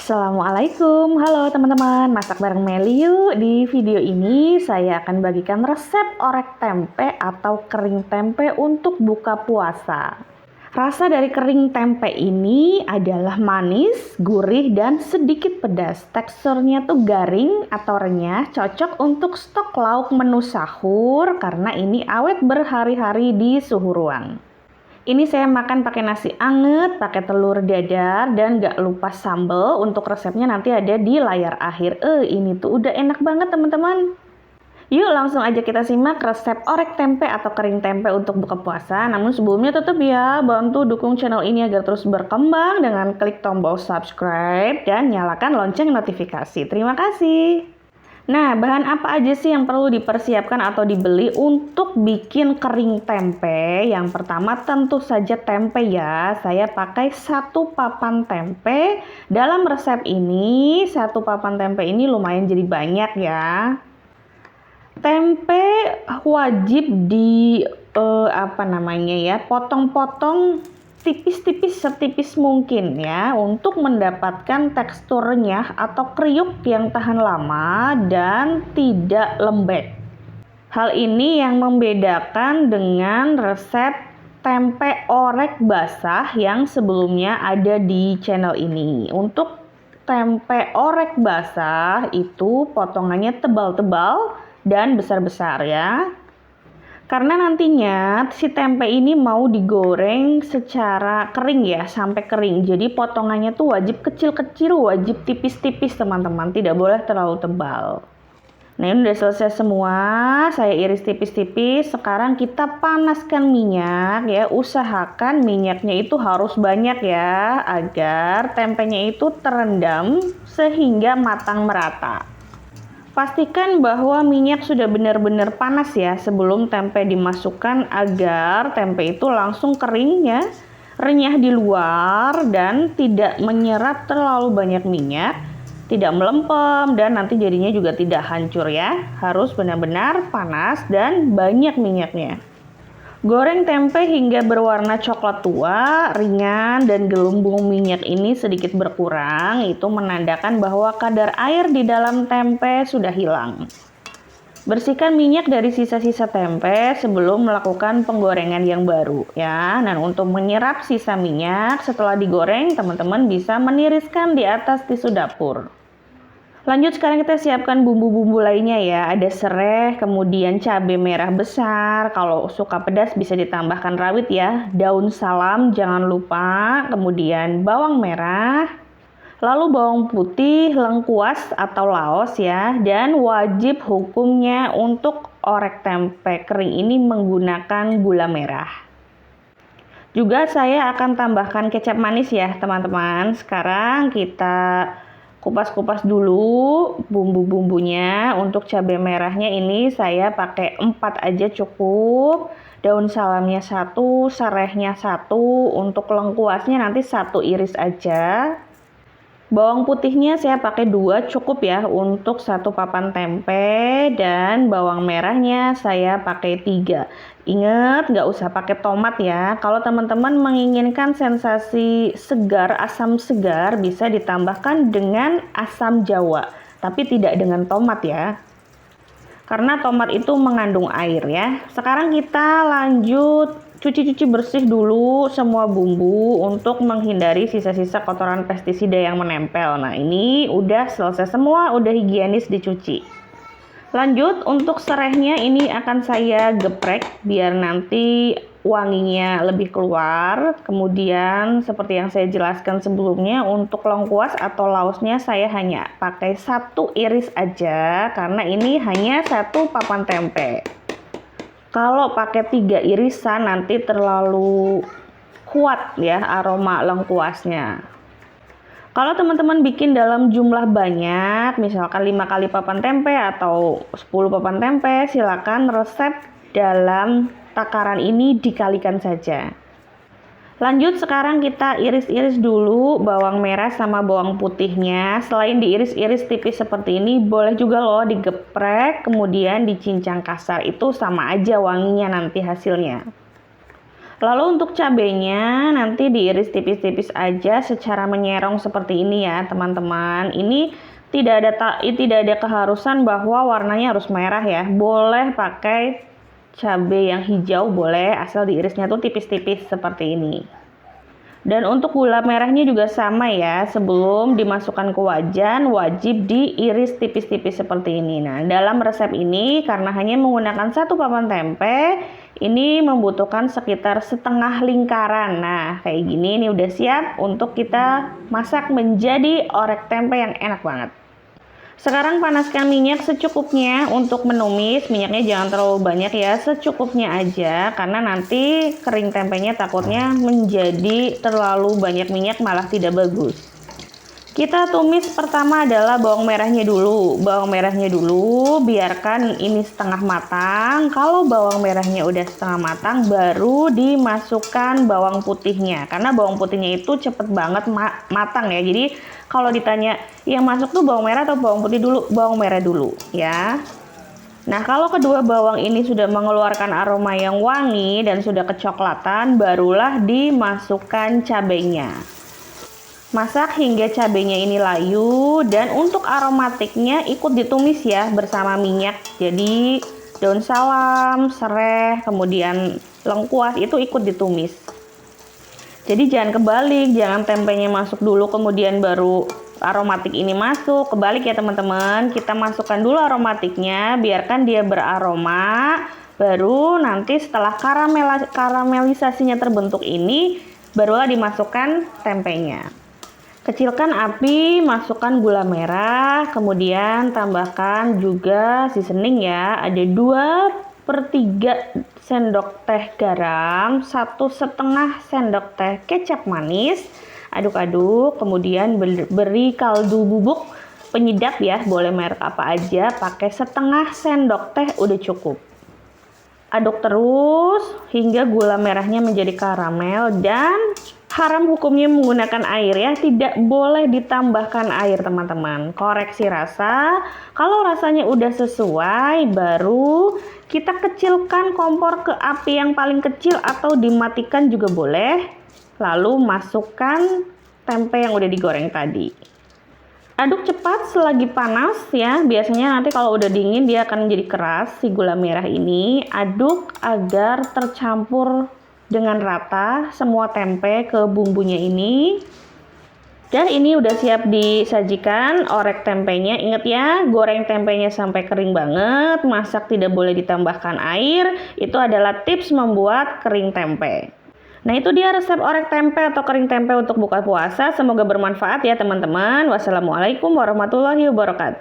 Assalamualaikum, halo teman-teman, masak bareng Meli yuk. Di video ini saya akan bagikan resep orek tempe atau kering tempe untuk buka puasa. Rasa dari kering tempe ini adalah manis, gurih, dan sedikit pedas. Teksturnya tuh garing atau renyah, cocok untuk stok lauk menu sahur karena ini awet berhari-hari di suhu ruang. Ini saya makan pakai nasi anget, pakai telur dadar, dan gak lupa sambal. Untuk resepnya nanti ada di layar akhir. Ini tuh udah enak banget teman-teman. Yuk langsung aja kita simak resep orek tempe atau kering tempe untuk buka puasa. Namun sebelumnya tetap ya, bantu dukung channel ini agar terus berkembang dengan klik tombol subscribe dan nyalakan lonceng notifikasi. Terima kasih. Nah, bahan apa aja sih yang perlu dipersiapkan atau dibeli untuk bikin kering tempe? Yang pertama tentu saja tempe ya. Saya pakai 1 papan tempe. Dalam resep ini, 1 papan tempe ini lumayan jadi banyak ya. Tempe wajib potong-potong tipis-tipis setipis mungkin ya untuk mendapatkan teksturnya atau kriuk yang tahan lama dan tidak lembek. Hal ini yang membedakan dengan resep tempe orek basah yang sebelumnya ada di channel ini. Untuk tempe orek basah itu potongannya tebal-tebal dan besar-besar ya. Karena nantinya si tempe ini mau digoreng secara kering ya, sampai kering. Jadi potongannya tuh wajib kecil-kecil, wajib tipis-tipis teman-teman, tidak boleh terlalu tebal. Nah ini udah selesai semua, saya iris tipis-tipis. Sekarang kita panaskan minyak ya, usahakan minyaknya itu harus banyak ya, agar tempenya itu terendam sehingga matang merata. Pastikan bahwa minyak sudah benar-benar panas ya sebelum tempe dimasukkan agar tempe itu langsung kering ya, renyah di luar dan tidak menyerap terlalu banyak minyak, tidak melempem dan nanti jadinya juga tidak hancur ya. Harus benar-benar panas dan banyak minyaknya. Goreng tempe hingga berwarna coklat tua, ringan, dan gelembung minyak ini sedikit berkurang. Itu menandakan bahwa kadar air di dalam tempe sudah hilang. Bersihkan minyak dari sisa-sisa tempe sebelum melakukan penggorengan yang baru ya. Dan untuk menyerap sisa minyak setelah digoreng, teman-teman bisa meniriskan di atas tisu dapur. Lanjut sekarang kita siapkan bumbu-bumbu lainnya ya. Ada serai, kemudian cabai merah besar. Kalau suka pedas bisa ditambahkan rawit ya. Daun salam jangan lupa. Kemudian bawang merah. Lalu bawang putih, lengkuas atau laos ya. Dan wajib hukumnya untuk orek tempe kering ini menggunakan gula merah. Juga saya akan tambahkan kecap manis ya teman-teman. Sekarang kita kupas-kupas dulu bumbu-bumbunya. Untuk cabai merahnya ini saya pakai 4 aja cukup. Daun salamnya 1, serehnya 1. Untuk lengkuasnya nanti 1 iris aja. Bawang putihnya saya pakai 2 cukup ya untuk 1 papan tempe. Dan bawang merahnya saya pakai 3. Ingat nggak usah pakai tomat ya. Kalau teman-teman menginginkan sensasi segar, asam segar bisa ditambahkan dengan asam jawa. Tapi tidak dengan tomat ya. Karena tomat itu mengandung air ya. Sekarang kita lanjut cuci-cuci bersih dulu semua bumbu untuk menghindari sisa-sisa kotoran pestisida yang menempel. Nah ini udah selesai semua, udah higienis dicuci. Lanjut untuk serehnya ini akan saya geprek biar nanti wanginya lebih keluar. Kemudian seperti yang saya jelaskan sebelumnya, untuk lengkuas atau laosnya saya hanya pakai 1 iris aja karena ini hanya 1 papan tempe. Kalau pakai 3 irisan nanti terlalu kuat ya aroma lengkuasnya. Kalau teman-teman bikin dalam jumlah banyak, misalkan 5 kali papan tempe atau 10 papan tempe, silakan resep dalam takaran ini dikalikan saja. Lanjut sekarang kita iris-iris dulu bawang merah sama bawang putihnya. Selain diiris-iris tipis seperti ini, boleh juga loh digeprek kemudian dicincang kasar. Itu sama aja wanginya nanti hasilnya. Lalu untuk cabenya nanti diiris tipis-tipis aja secara menyerong seperti ini ya teman-teman. Ini tidak ada keharusan bahwa warnanya harus merah ya. Boleh pakai cabai yang hijau boleh, asal diirisnya tuh tipis-tipis seperti ini. Dan untuk gula merahnya juga sama ya, sebelum dimasukkan ke wajan wajib diiris tipis-tipis seperti ini. Nah, dalam resep ini karena hanya menggunakan 1 papan tempe, ini membutuhkan sekitar setengah lingkaran. Nah, kayak gini ini udah siap untuk kita masak menjadi orek tempe yang enak banget. Sekarang panaskan minyak secukupnya untuk menumis. Minyaknya jangan terlalu banyak ya, secukupnya aja karena nanti kering tempenya takutnya menjadi terlalu banyak minyak malah tidak bagus. Kita tumis pertama adalah bawang merahnya dulu. Bawang merahnya dulu biarkan ini setengah matang. Kalau bawang merahnya udah setengah matang baru dimasukkan bawang putihnya. Karena bawang putihnya itu cepet banget matang ya. Jadi kalau ditanya yang masuk tuh bawang merah atau bawang putih dulu, bawang merah dulu ya. Nah, kalau kedua bawang ini sudah mengeluarkan aroma yang wangi dan sudah kecoklatan, barulah dimasukkan cabenya. Masak hingga cabenya ini layu, dan untuk aromatiknya ikut ditumis ya bersama minyak. Jadi daun salam, serai, kemudian lengkuas itu ikut ditumis. Jadi jangan kebalik, jangan tempenya masuk dulu kemudian baru aromatik ini masuk. Kebalik ya teman-teman, kita masukkan dulu aromatiknya, biarkan dia beraroma. Baru nanti setelah karamelisasinya terbentuk ini, barulah dimasukkan tempenya. Kecilkan api, masukkan gula merah, kemudian tambahkan juga seasoning ya. Ada 2/3 sendok teh garam, 1,5 sendok teh kecap manis. Aduk-aduk, kemudian beri kaldu bubuk penyedap ya, boleh merek apa aja, pakai 1/2 sendok teh udah cukup. Aduk terus hingga gula merahnya menjadi karamel, dan haram hukumnya menggunakan air ya, tidak boleh ditambahkan air teman-teman. Koreksi rasa, kalau rasanya udah sesuai baru kita kecilkan kompor ke api yang paling kecil atau dimatikan juga boleh. Lalu masukkan tempe yang udah digoreng tadi. Aduk cepat selagi panas ya, biasanya nanti kalau udah dingin dia akan menjadi keras si gula merah ini. Aduk agar tercampur dengan rata semua tempe ke bumbunya ini. Dan ini udah siap disajikan orek tempenya. Ingat ya, goreng tempenya sampai kering banget, masak tidak boleh ditambahkan air. Itu adalah tips membuat kering tempe. Nah, itu dia resep orek tempe atau kering tempe untuk buka puasa. Semoga bermanfaat ya teman-teman. Wassalamualaikum warahmatullahi wabarakatuh.